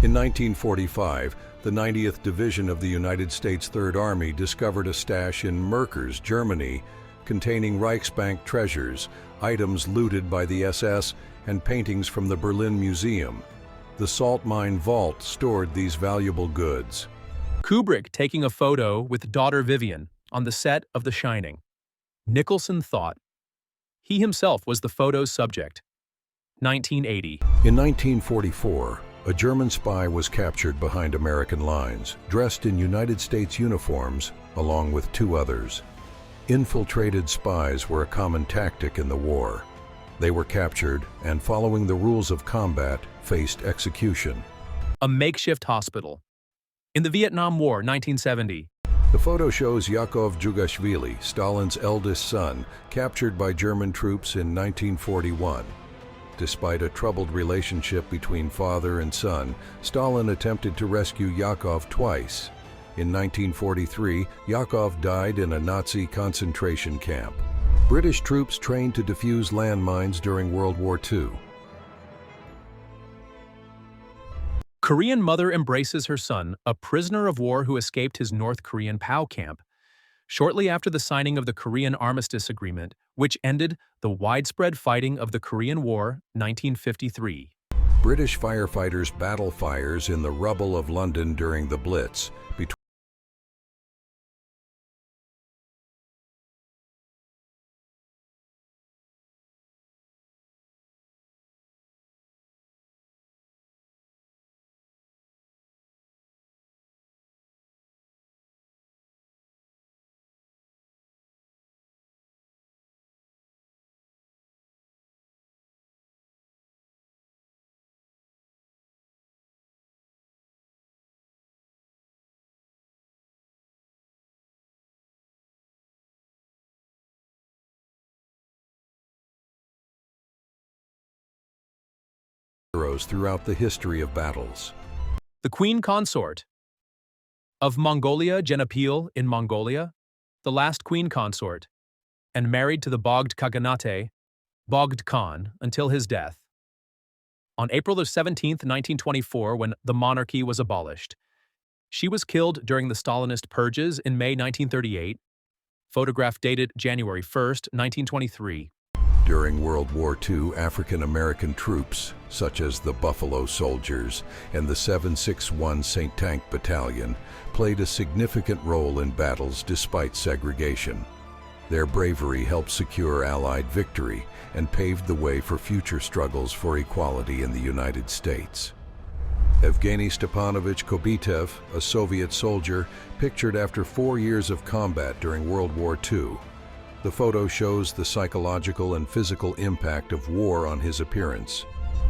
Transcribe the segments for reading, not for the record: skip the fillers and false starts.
In 1945, the 90th Division of the United States Third Army discovered a stash in Merkers, Germany, containing Reichsbank treasures, items looted by the SS, and paintings from the Berlin Museum. The salt mine vault stored these valuable goods. Kubrick taking a photo with daughter Vivian on the set of The Shining. Nicholson thought he himself was the photo's subject. 1980. In 1944, a German spy was captured behind American lines, dressed in United States uniforms, along with two others. Infiltrated spies were a common tactic in the war. They were captured and, following the rules of combat, faced execution. A makeshift hospital. In the Vietnam War, 1970. The photo shows Yakov Djugashvili, Stalin's eldest son, captured by German troops in 1941. Despite a troubled relationship between father and son, Stalin attempted to rescue Yakov twice. In 1943, Yakov died in a Nazi concentration camp. British troops trained to defuse landmines during World War II. Korean mother embraces her son, a prisoner of war who escaped his North Korean POW camp. Shortly after the signing of the Korean Armistice Agreement, which ended the widespread fighting of the Korean War, 1953. British firefighters battle fires in the rubble of London during the Blitz. Throughout the history of battles. The Queen Consort of Mongolia, Genapil in Mongolia, the last Queen Consort, and married to the Bogd Khaganate, Bogd Khan, until his death. On April 17, 1924, when the monarchy was abolished, she was killed during the Stalinist purges in May 1938, photograph dated January 1, 1923. During World War II, African-American troops, such as the Buffalo Soldiers and the 761 St. Tank Battalion, played a significant role in battles despite segregation. Their bravery helped secure Allied victory and paved the way for future struggles for equality in the United States. Evgeny Stepanovich Kobitev, a Soviet soldier, pictured after 4 years of combat during World War II. The photo shows the psychological and physical impact of war on his appearance.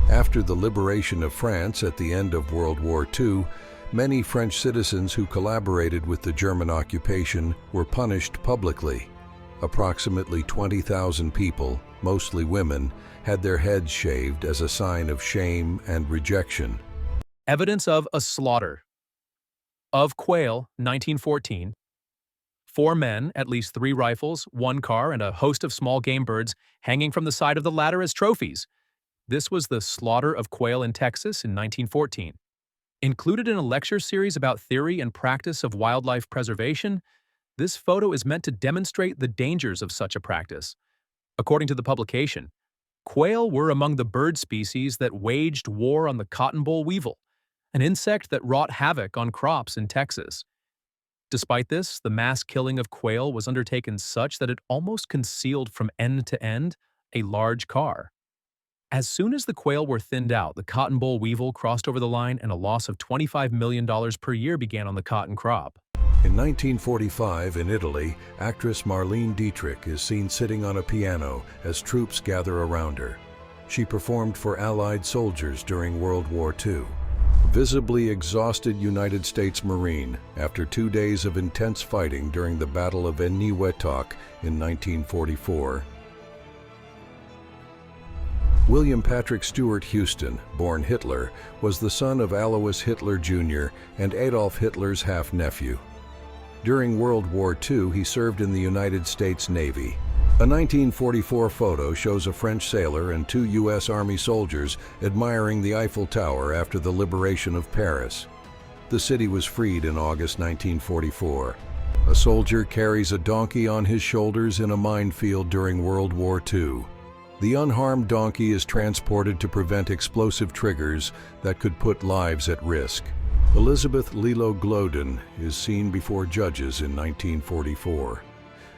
After the liberation of France at the end of World War II, many French citizens who collaborated with the German occupation were punished publicly. Approximately 20,000 people, mostly women, had their heads shaved as a sign of shame and rejection. Evidence of a slaughter. Of Quail, 1914. 4 men, at least 3 rifles, 1 car, and a host of small game birds hanging from the side of the ladder as trophies. This was the slaughter of quail in Texas in 1914. Included in a lecture series about theory and practice of wildlife preservation, this photo is meant to demonstrate the dangers of such a practice. According to the publication, quail were among the bird species that waged war on the cotton boll weevil, an insect that wrought havoc on crops in Texas. Despite this, the mass killing of quail was undertaken such that it almost concealed from end to end a large car. As soon as the quail were thinned out, the cotton boll weevil crossed over the line and a loss of $25 million per year began on the cotton crop. In 1945, in Italy, actress Marlene Dietrich is seen sitting on a piano as troops gather around her. She performed for Allied soldiers during World War II. Visibly exhausted United States Marine after 2 days of intense fighting during the Battle of Eniwetok in 1944. William Patrick Stewart Houston, born Hitler, was the son of Alois Hitler Jr. and Adolf Hitler's half-nephew. During World War II, he served in the United States Navy. A 1944 photo shows a French sailor and 2 U.S. Army soldiers admiring the Eiffel Tower after the liberation of Paris. The city was freed in August 1944. A soldier carries a donkey on his shoulders in a minefield during World War II. The unharmed donkey is transported to prevent explosive triggers that could put lives at risk. Elizabeth Lilo Glodin is seen before judges in 1944,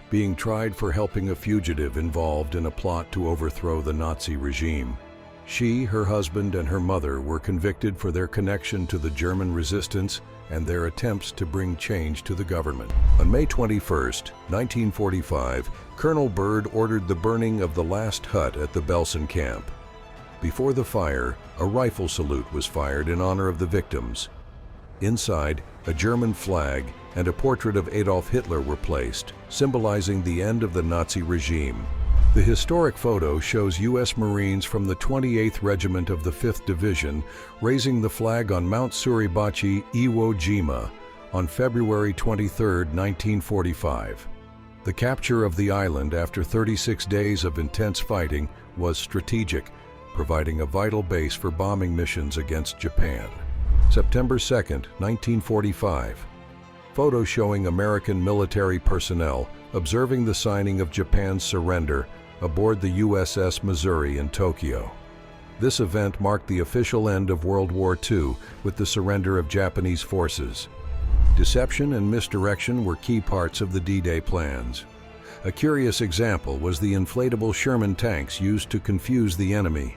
being tried for helping a fugitive involved in a plot to overthrow the Nazi regime. She, her husband, and her mother were convicted for their connection to the German resistance and their attempts to bring change to the government. On May 21, 1945, Colonel Byrd ordered the burning of the last hut at the Belsen camp. Before the fire, a rifle salute was fired in honor of the victims. Inside, a German flag and a portrait of Adolf Hitler were placed, symbolizing the end of the Nazi regime. The historic photo shows U.S. Marines from the 28th Regiment of the 5th Division raising the flag on Mount Suribachi, Iwo Jima, on February 23, 1945. The capture of the island after 36 days of intense fighting was strategic, providing a vital base for bombing missions against Japan. September 2, 1945. Photo showing American military personnel observing the signing of Japan's surrender aboard the USS Missouri in Tokyo. This event marked the official end of World War II with the surrender of Japanese forces. Deception and misdirection were key parts of the D-Day plans. A curious example was the inflatable Sherman tanks used to confuse the enemy.